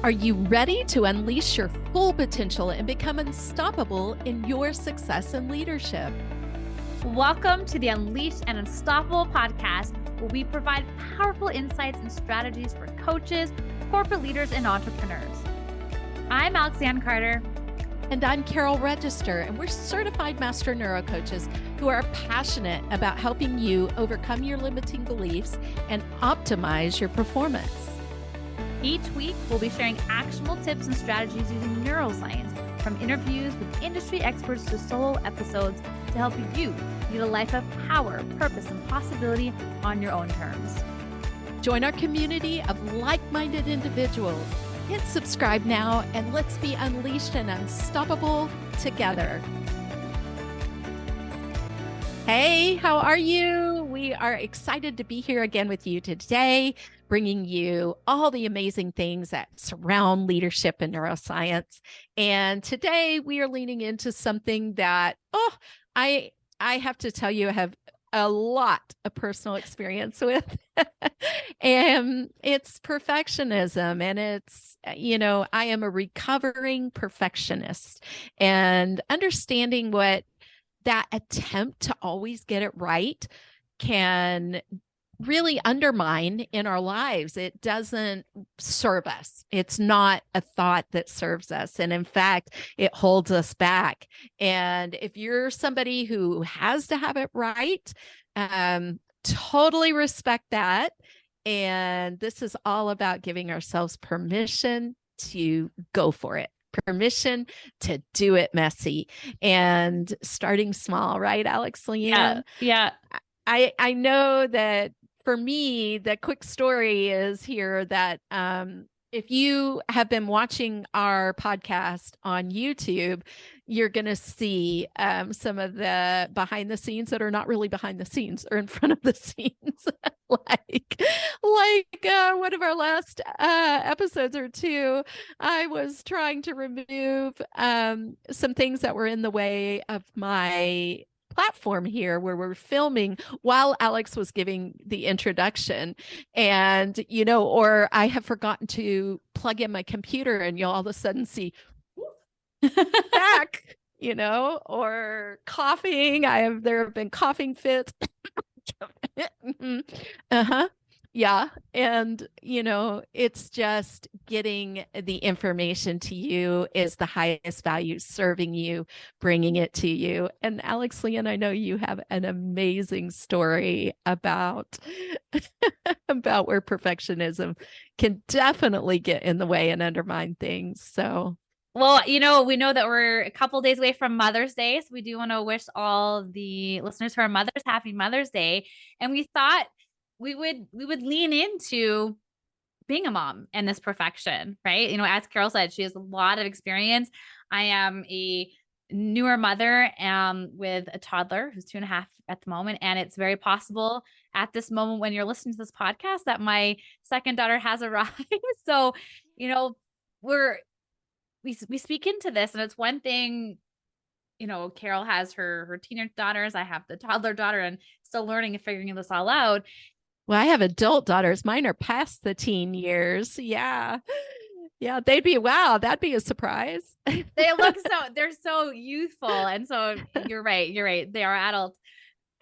Are you ready to unleash your full potential and become unstoppable in your success and leadership? Welcome to the Unleashed and Unstoppable podcast, where we provide powerful insights and strategies for coaches, corporate leaders, and entrepreneurs. I'm Lianne Carter. And I'm Carol Register, and we're certified master neurocoaches who are passionate about helping you overcome your limiting beliefs and optimize your performance. Each week, we'll be sharing actionable tips and strategies using neuroscience, from interviews with industry experts to solo episodes to help you lead a life of power, purpose, and possibility on your own terms. Join our community of like-minded individuals. Hit subscribe now, and let's be unleashed and unstoppable together. Hey, how are you? We are excited to be here again with you today, bringing you all the amazing things that surround leadership and neuroscience. And today we are leaning into something that, I have to tell you, I have a lot of personal experience with. And it's perfectionism. And it's, I am a recovering perfectionist, and understanding what that attempt to always get it right can really undermine in our lives. It doesn't serve us. It's not a thought that serves us. And in fact, it holds us back. And if you're somebody who has to have it right, totally respect that. And this is all about giving ourselves permission to go for it. Permission to do it messy and starting small, right, Lianne? Yeah. I know that for me, the quick story is here that if you have been watching our podcast on YouTube, you're going to see some of the behind the scenes that are not really behind the scenes or in front of the scenes. like one of our last episodes or two, I was trying to remove some things that were in the way of my platform here, where we're filming while Alex was giving the introduction, and or I have forgotten to plug in my computer, and you'll all of a sudden see back, or coughing. There have been coughing fits. Yeah. And, it's just getting the information to you is the highest value, serving you, bringing it to you. And Lianne, I know you have an amazing story about, about where perfectionism can definitely get in the way and undermine things. So. Well, we know that we're a couple days away from Mother's Day. So we do want to wish all the listeners who are mothers happy Mother's Day. And we thought we would lean into being a mom and this perfection, right? As Carol said, she has a lot of experience. I am a newer mother with a toddler who's 2.5 at the moment. And it's very possible at this moment when you're listening to this podcast that my second daughter has arrived. So, we speak into this, and it's one thing, Carol has her teenage daughters. I have the toddler daughter, and still learning and figuring this all out. Well, I have adult daughters. Mine are past the teen years. Yeah. Yeah. That'd be a surprise. They're so youthful. And so you're right. They are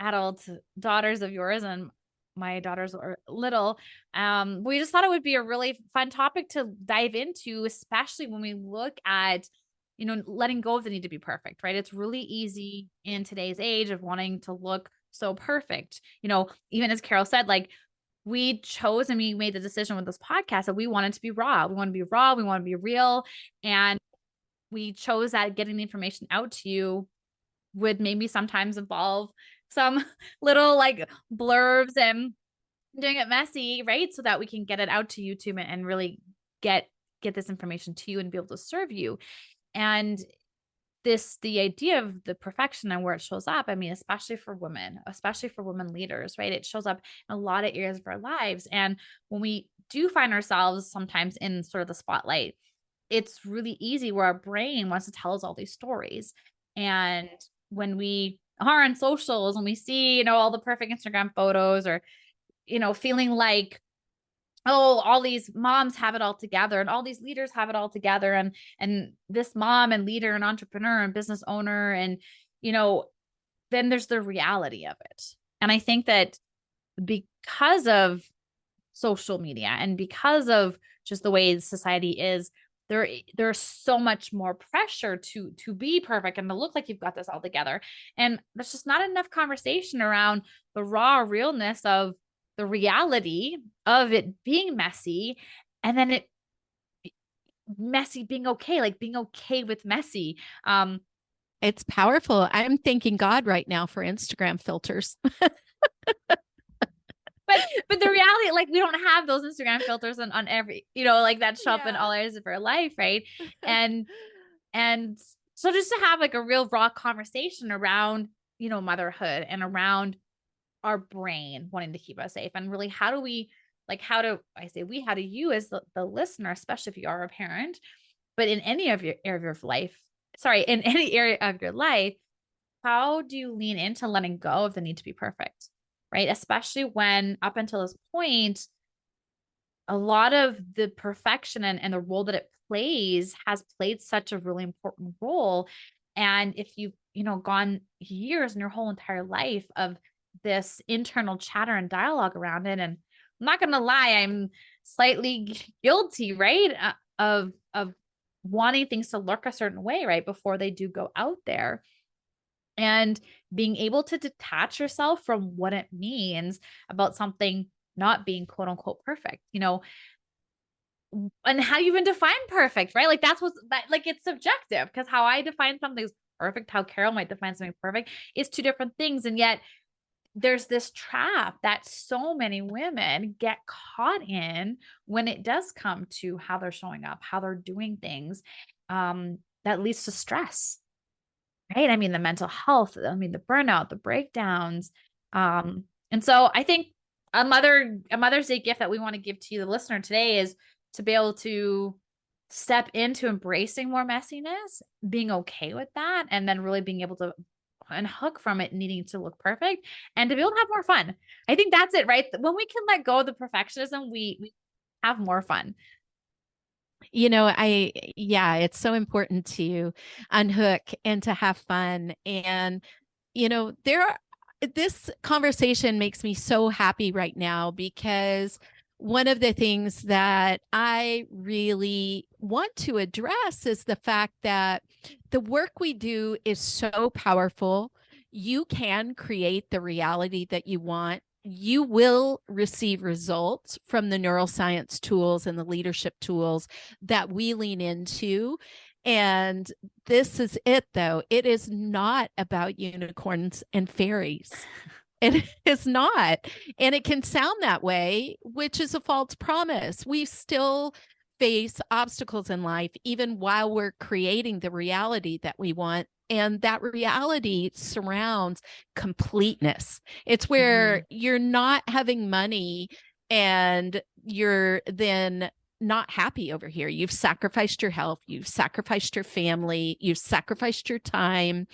adult daughters of yours, and my daughters are little. We just thought it would be a really fun topic to dive into, especially when we look at, letting go of the need to be perfect, right? It's really easy in today's age of wanting to look so perfect. Even as Carol said, we chose and we made the decision with this podcast that we wanted to be raw. We want to be raw. We want to be real. And we chose that getting the information out to you would maybe sometimes involve some little blurbs and doing it messy, right? So that we can get it out to YouTube and really get this information to you and be able to serve you. And the idea of the perfection and where it shows up, especially for women leaders, right? It shows up in a lot of areas of our lives. And when we do find ourselves sometimes in sort of the spotlight, it's really easy where our brain wants to tell us all these stories. And when we are on socials and we see, all the perfect Instagram photos, or, feeling like oh, all these moms have it all together and all these leaders have it all together. And this mom and leader and entrepreneur and business owner, and, you know, then there's the reality of it. And I think that because of social media and because of just the way society is, there's so much more pressure to be perfect and to look like you've got this all together. And there's just not enough conversation around the raw realness of the reality of it being messy, and then it messy being okay, like being okay with messy. It's powerful. I'm thanking God right now for Instagram filters. But the reality, like, we don't have those Instagram filters on every, you know, like that show up in all Yeah. areas of our life, right? And and so just to have like a real raw conversation around, you know, motherhood and around our brain wanting to keep us safe, and really how do we, like, how do I say we, how do you as the listener, especially if you are a parent, but in any of your area of life, sorry, in any area of your life, how do you lean into letting go of the need to be perfect? Right. Especially when up until this point, a lot of the perfection and the role that it plays has played such a really important role. And if you've, you know, gone years in your whole entire life of this internal chatter and dialogue around it, and I'm not going to lie, I'm slightly guilty, right? Of wanting things to look a certain way, right? Before they do go out there, and being able to detach yourself from what it means about something not being quote unquote perfect, you know, and how you even define perfect, right? Like that's what's that, like, it's subjective, because how I define something as perfect, how Carol might define something perfect is two different things. And yet there's this trap that so many women get caught in when it does come to how they're showing up, how they're doing things, that leads to stress, right? I mean, the mental health, I mean, the burnout, the breakdowns. And so I think a Mother's Day gift that we want to give to you, the listener, today is to be able to step into embracing more messiness, being okay with that, and then really being able to unhook from it needing to look perfect, and to be able to have more fun. I think that's it, right? When we can let go of the perfectionism, we have more fun. You know, yeah, it's so important to unhook and to have fun. And, you know, this conversation makes me so happy right now, because one of the things that I really want to address is the fact that the work we do is so powerful. You can create the reality that you want. You will receive results from the neuroscience tools and the leadership tools that we lean into. And this is it, though. It is not about unicorns and fairies. It is not. And it can sound that way, which is a false promise. We still face obstacles in life, even while we're creating the reality that we want. And that reality surrounds completeness. It's where you're not having money and you're then not happy over here. You've sacrificed your health, you've sacrificed your family, you've sacrificed your time,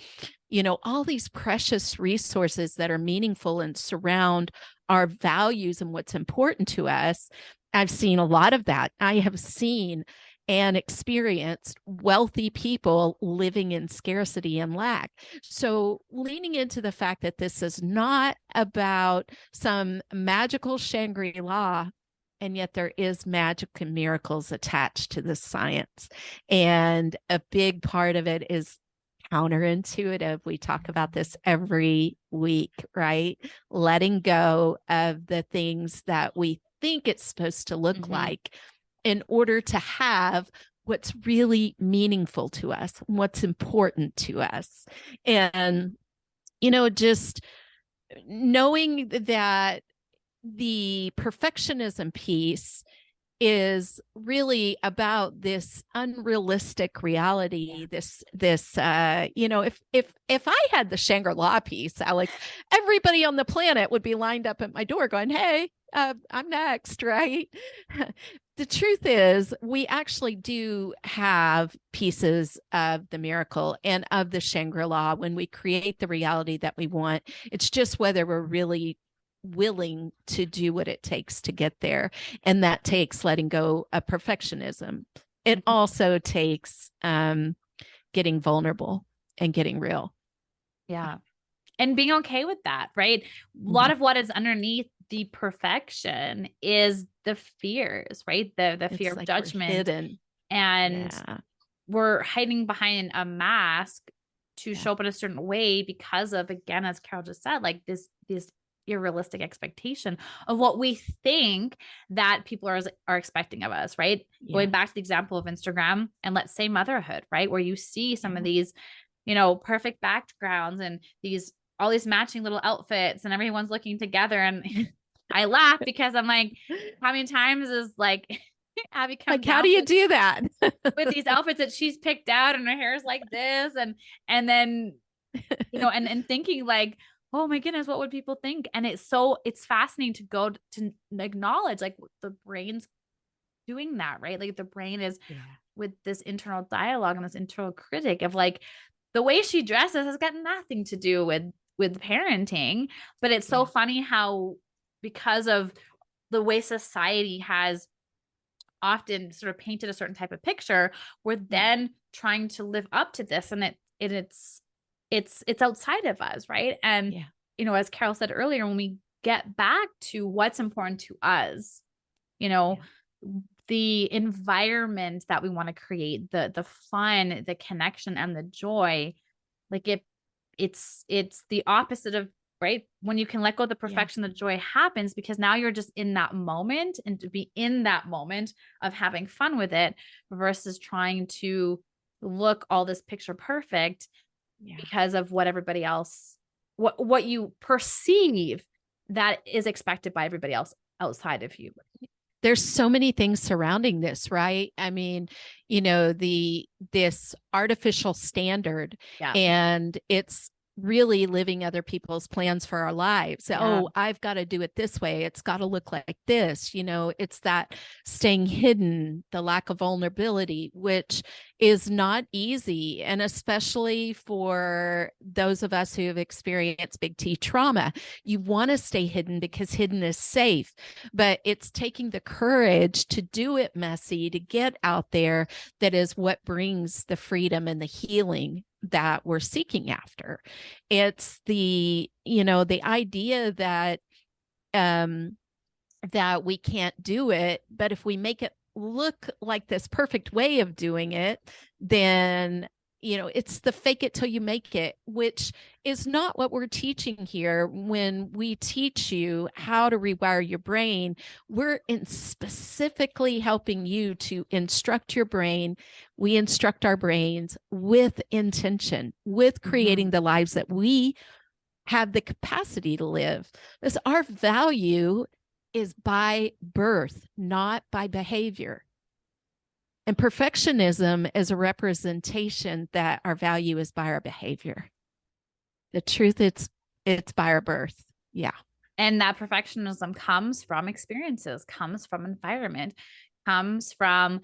you know, all these precious resources that are meaningful and surround our values and what's important to us. I've seen a lot of that. I have seen and experienced wealthy people living in scarcity and lack. So, leaning into the fact that this is not about some magical Shangri-La, and yet there is magic and miracles attached to the science. And a big part of it is counterintuitive. We talk about this every week, right? Letting go of the things that we think it's supposed to look like in order to have what's really meaningful to us, what's important to us. And, you know, just knowing that the perfectionism piece is really about this unrealistic reality, this you know, if I had the Shangri-La piece, Alex, everybody on the planet would be lined up at my door going, hey, I'm next, right? The truth is, we actually do have pieces of the miracle and of the Shangri-La when we create the reality that we want. It's just whether we're really willing to do what it takes to get there. And that takes letting go of perfectionism. It also takes getting vulnerable and getting real. Yeah. And being okay with that, right? A lot of what is underneath the perfection is the fears, right? The fear It's of like we're judgment. hidden. And Yeah. we're hiding behind a mask to Yeah. show up in a certain way because of, again, as Carol just said, like this unrealistic expectation of what we think that people are expecting of us, right? Yeah. Going back to the example of Instagram and let's say motherhood, right? Where you see some of these, perfect backgrounds and all these matching little outfits and everyone's looking together. And I laugh because I'm like, how many times is like Abby come Like, how down do you do that? with these outfits that she's picked out and her hair is like this and then and thinking like, oh my goodness, what would people think? And it's fascinating to go to acknowledge like the brain's doing that, right? Like the brain is with this internal dialogue and this internal critic of like the way she dresses has got nothing to do with parenting, but it's so funny how because of the way society has often sort of painted a certain type of picture, we're then trying to live up to this, and it's outside of us, right? And as Carol said earlier, when we get back to what's important to us, the environment that we want to create, the fun, the connection, and the joy, like it's the opposite of right when you can let go of the perfection, the joy happens because now you're just in that moment, and to be in that moment of having fun with it versus trying to look all this picture perfect because of what everybody else what you perceive that is expected by everybody else outside of you. There's so many things surrounding this, right? I mean, this artificial standard, and it's really living other people's plans for our lives. Oh, I've got to do it this way. It's got to look like this. It's that staying hidden, the lack of vulnerability, which is not easy. And especially for those of us who have experienced big T trauma, you want to stay hidden because hidden is safe, but it's taking the courage to do it messy, to get out there, that is what brings the freedom and the healing that we're seeking after. It's the idea that that we can't do it, but if we make it look like this perfect way of doing it, then it's the fake it till you make it, which is not what we're teaching here. When we teach you how to rewire your brain, we're specifically helping you to instruct your brain. We instruct our brains with intention, with creating the lives that we have the capacity to live. Because our value is by birth, not by behavior. And perfectionism is a representation that our value is by our behavior. The truth, it's by our birth. Yeah. And that perfectionism comes from experiences, comes from environment, comes from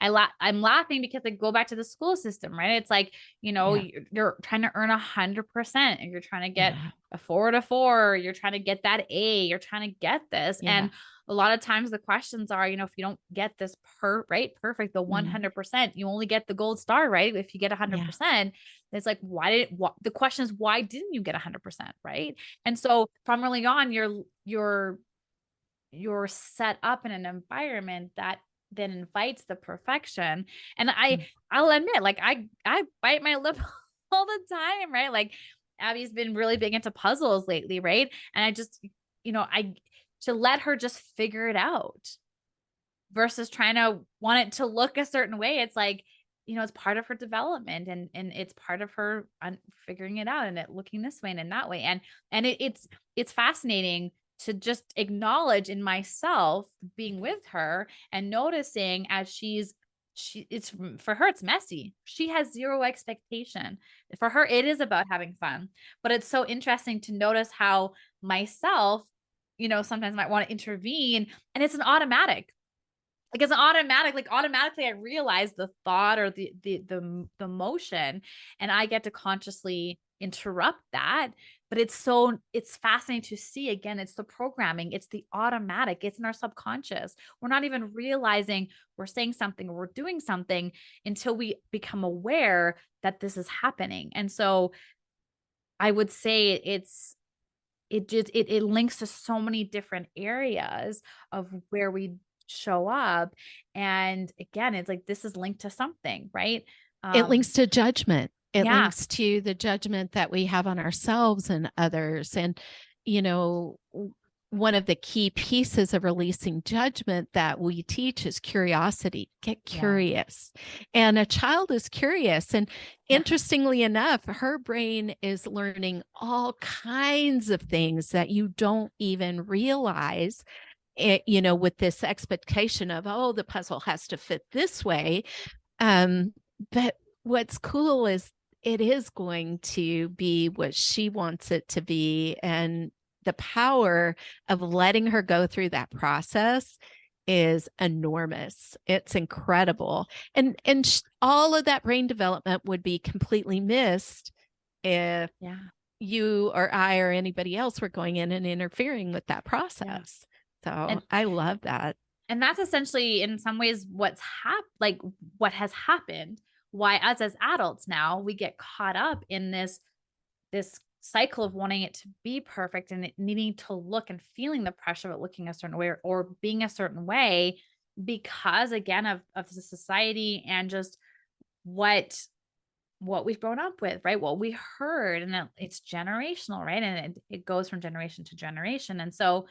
I'm laughing because I go back to the school system, right? It's like, you're trying to earn 100% and you're trying to get a 4 to 4, you're trying to get that A, you're trying to get this. And a lot of times the questions are, if you don't get this perfect, the 100%, you only get the gold star, right? If you get 100%, it's like, the question is, why didn't you get 100%? Right. And so from early on, you're set up in an environment that then invites the perfection. And I'll admit, like I bite my lip all the time, right? Like Abby's been really big into puzzles lately, right? And I just, to let her just figure it out versus trying to want it to look a certain way. It's like, it's part of her development and it's part of her figuring it out and it looking this way and that way. And it's fascinating to just acknowledge in myself being with her and noticing as it's for her, it's messy. She has zero expectation. For her, it is about having fun, but it's so interesting to notice how myself, sometimes might want to intervene and it's an automatic. Like it's an automatic, like automatically I realize the thought or the motion and I get to consciously interrupt that. But it's fascinating to see. Again, it's the programming, it's the automatic, it's in our subconscious. We're not even realizing we're saying something or we're doing something until we become aware that this is happening. And so I would say it links to so many different areas of where we show up. And again, it's like this is linked to something, right? It Um, links to judgment. It yeah, links to the judgment that we have on ourselves and others. And, you know, one of the key pieces of releasing judgment that we teach is curiosity. Get yeah, curious. And a child is curious. And yeah, interestingly enough, her brain is learning all kinds of things that you don't even realize. With this expectation of, oh, the puzzle has to fit this way. Um, but what's cool is it is going to be what she wants it to be. And the power of letting her go through that process is enormous. It's incredible. And all of that brain development would be completely missed if yeah. you or I or anybody else were going in and interfering with that Yeah. process. So And I love that. and that's essentially in some ways what has happened. Why us as adults now we get caught up in this cycle of wanting it to be perfect and it needing to look and feeling the pressure of it looking a certain way or being a certain way because again of the society and just what what we've grown up with, right? What we heard, and it's generational, right? And it goes from generation to generation. And so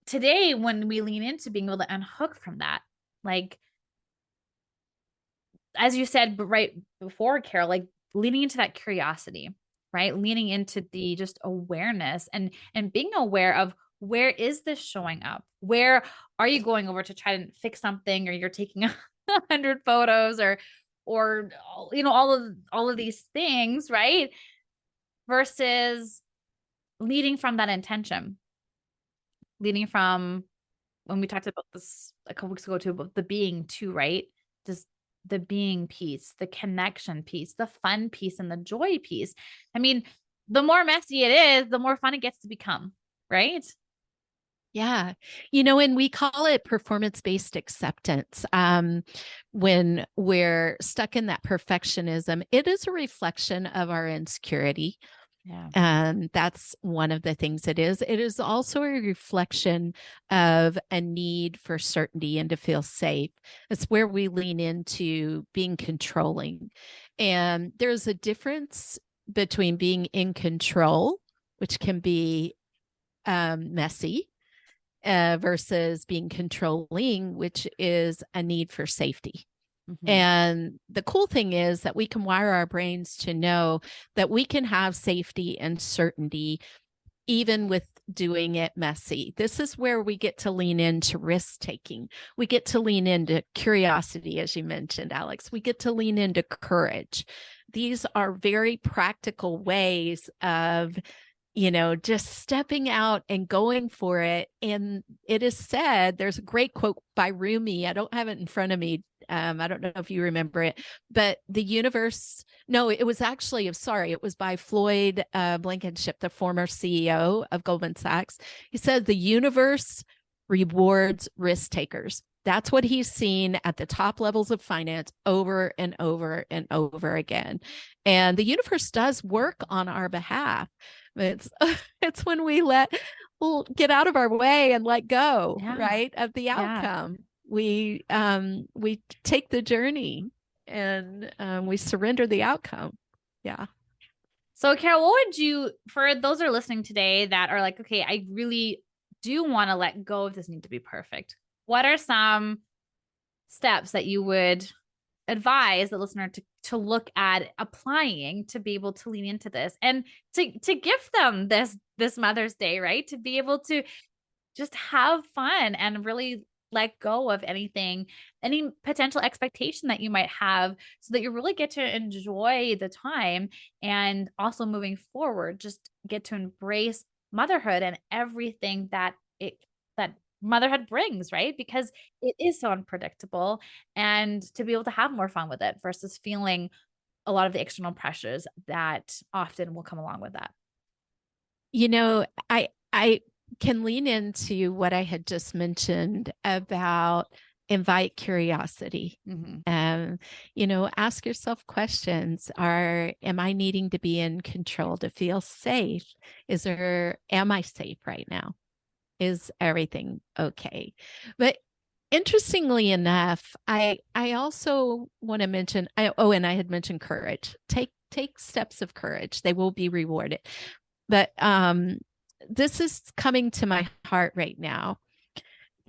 today, when we lean into being able to unhook from that, like as you said, but right before, Carol, like leaning into that curiosity, right? Leaning into the just awareness and being aware of where is this showing up? Where are you going over to try to fix something, or you're taking 100 photos, or all of these things, right? Versus leading from that intention, leading from when we talked about this a couple weeks ago too, about the being too, right? Just the being piece, the connection piece, the fun piece, and the joy piece. I mean, the more messy it is, the more fun it gets to become, right? Yeah. And we call it performance-based acceptance. When we're stuck in that perfectionism, it is a reflection of our insecurity. Yeah. And that's one of the things it is. It is also a reflection of a need for certainty and to feel safe. It's where we lean into being controlling. And there's a difference between being in control, which can be messy, versus being controlling, which is a need for safety. Mm-hmm. And the cool thing is that we can wire our brains to know that we can have safety and certainty even with doing it messy. This is where we get to lean into risk taking. We get to lean into curiosity, as you mentioned, Alex. We get to lean into courage. These are very practical ways of just stepping out and going for it. And it is said, there's a great quote by Rumi. I don't have it in front of me. I don't know if you remember it, but the universe, no, it was actually, sorry, it was by Floyd Blankenship, the former CEO of Goldman Sachs. He said, the universe rewards risk takers. That's what he's seen at the top levels of finance over and over and over again. And the universe does work on our behalf. It's it's when we'll get out of our way and let go, Yeah. right, of the Yeah. outcome. We take the journey and we surrender the outcome. Yeah. So, Carol, what would you, for those that are listening today that are like, okay, I really do want to let go of this need to be perfect. What are some steps that you would advise the listener to look at applying to be able to lean into this and to gift them this Mother's Day, right? To be able to just have fun and really let go of anything, any potential expectation that you might have, so that you really get to enjoy the time and also moving forward, just get to embrace motherhood and everything that motherhood brings, right? Because it is so unpredictable, and to be able to have more fun with it versus feeling a lot of the external pressures that often will come along with that. I can lean into what I had just mentioned about invite curiosity. Mm-hmm. Ask yourself questions. Am I needing to be in control to feel safe? Am I safe right now? Is everything okay? But interestingly enough, I also want to mention, and I had mentioned courage. Take steps of courage. They will be rewarded. But this is coming to my heart right now,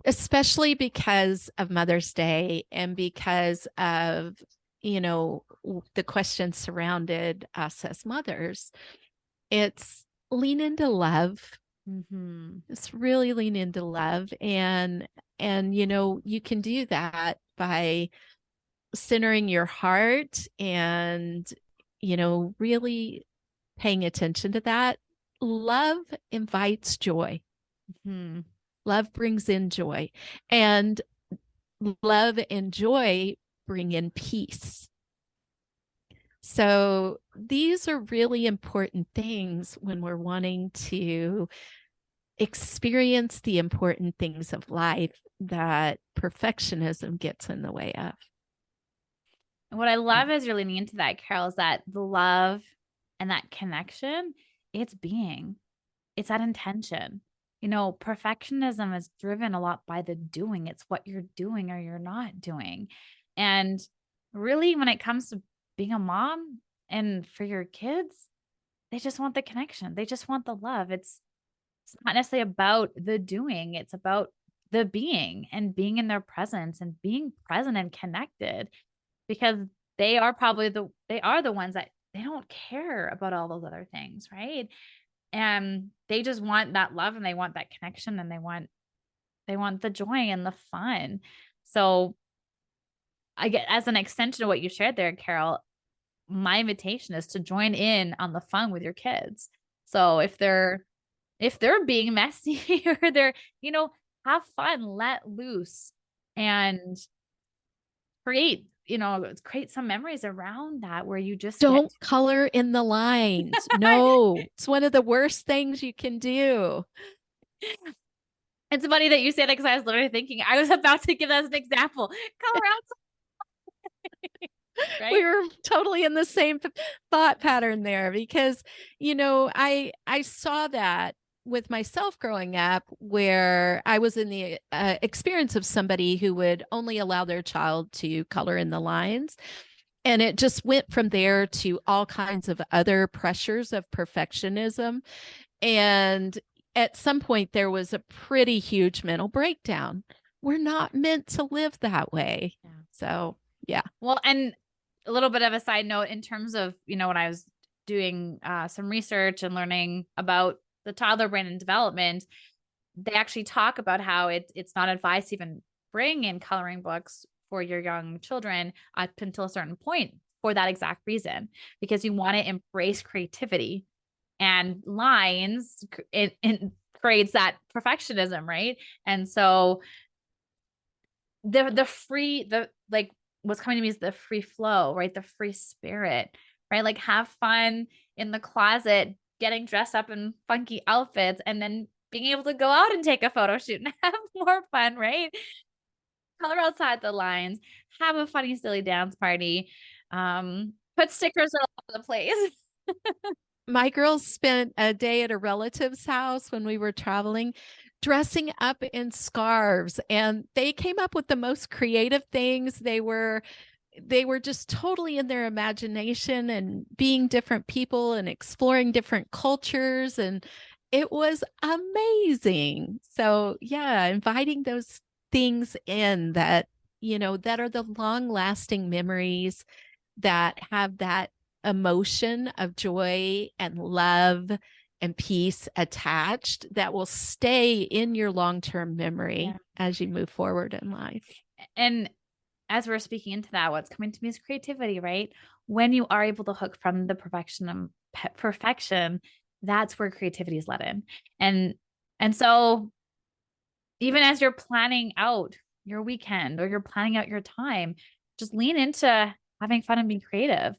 especially because of Mother's Day and because of, the questions surrounded us as mothers. It's lean into love. Mm-hmm. It's really lean into love. And you can do that by centering your heart and, really paying attention to that. Love invites joy. Mm-hmm. Love brings in joy, and love and joy bring in peace. So these are really important things when we're wanting to experience the important things of life that perfectionism gets in the way of. And what I love is you're leaning into that, Carol, is that the love and that connection, it's that intention. Perfectionism is driven a lot by the doing. It's what you're doing or you're not doing. And really, when it comes to being a mom and for your kids, they just want the connection. They just want the love. It's not necessarily about the doing. It's about the being and being in their presence and being present and connected, because they are the ones that they don't care about all those other things, right? And they just want that love and they want that connection and they want the joy and the fun. So I get, as an extension of what you shared there, Carol, my invitation is to join in on the fun with your kids. So if they're being messy or they're, have fun, let loose, and create some memories around that where you just Don't color in the lines. No, it's one of the worst things you can do. It's funny that you say that, because I was literally thinking, I was about to give that as an example. Color outside. Right? We were totally in the same thought pattern there because, I saw that with myself growing up, where I was in the experience of somebody who would only allow their child to color in the lines. And it just went from there to all kinds of other pressures of perfectionism. And at some point, there was a pretty huge mental breakdown. We're not meant to live that way. Yeah. So, yeah. Well, and a little bit of a side note in terms of, when I was doing some research and learning about the toddler brain and development, they actually talk about how it's not advised to even bring in coloring books for your young children up until a certain point, for that exact reason, because you want to embrace creativity, and lines it creates that perfectionism, right? And so like what's coming to me is the free flow, right? The free spirit, right? Like, have fun in the closet, getting dressed up in funky outfits, and then being able to go out and take a photo shoot and have more fun, right? Color outside the lines, have a funny, silly dance party, put stickers all over the place. My girls spent a day at a relative's house when we were traveling, dressing up in scarves, and they came up with the most creative things. They were just totally in their imagination and being different people and exploring different cultures, and it was amazing. So yeah, inviting those things in that are the long lasting memories that have that emotion of joy and love and peace attached, that will stay in your long-term memory as you move forward in life. And as we're speaking into that, what's coming to me is creativity, right? When you are able to hook from the perfection, that's where creativity is let in. And so even as you're planning out your weekend or you're planning out your time, just lean into having fun and being creative.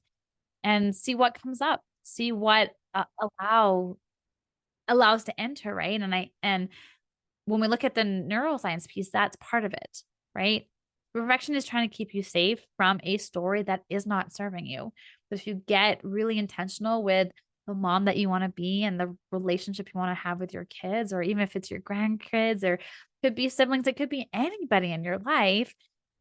and see what comes up, see what allows to enter, right? And when we look at the neuroscience piece, that's part of it, right? Perfection is trying to keep you safe from a story that is not serving you. But if you get really intentional with the mom that you want to be and the relationship you want to have with your kids, or even if it's your grandkids, or could be siblings, it could be anybody in your life,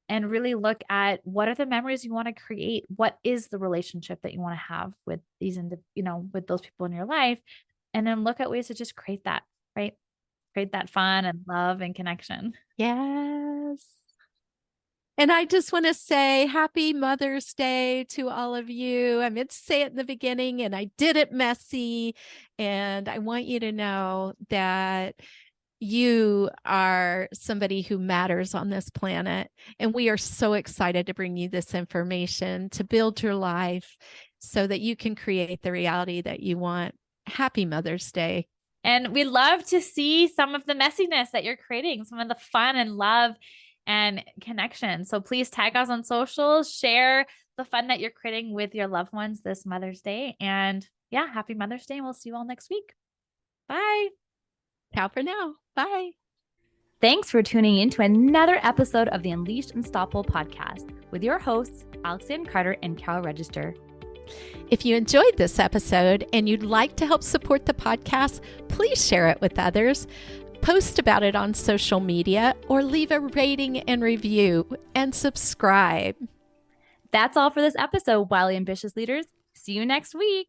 and really look at what are the memories you want to create? What is the relationship that you want to have with with those people in your life? And then look at ways to just create that, right? Create that fun and love and connection. Yes. And I just want to say happy Mother's Day to all of you. I meant to say it in the beginning and I did it messy. And I want you to know that you are somebody who matters on this planet. And we are so excited to bring you this information to build your life so that you can create the reality that you want. Happy Mother's Day. And we love to see some of the messiness that you're creating, some of the fun and love and connection. So please tag us on socials, share the fun that you're creating with your loved ones this Mother's Day. And yeah, happy Mother's Day. And we'll see you all next week. Bye. Ciao for now. Bye. Thanks for tuning in to another episode of the Unleashed Unstoppable podcast with your hosts, Alexanne Carter and Carol Register. If you enjoyed this episode and you'd like to help support the podcast, please share it with others, post about it on social media, or leave a rating and review and subscribe. That's all for this episode, Wildly Ambitious Leaders. See you next week.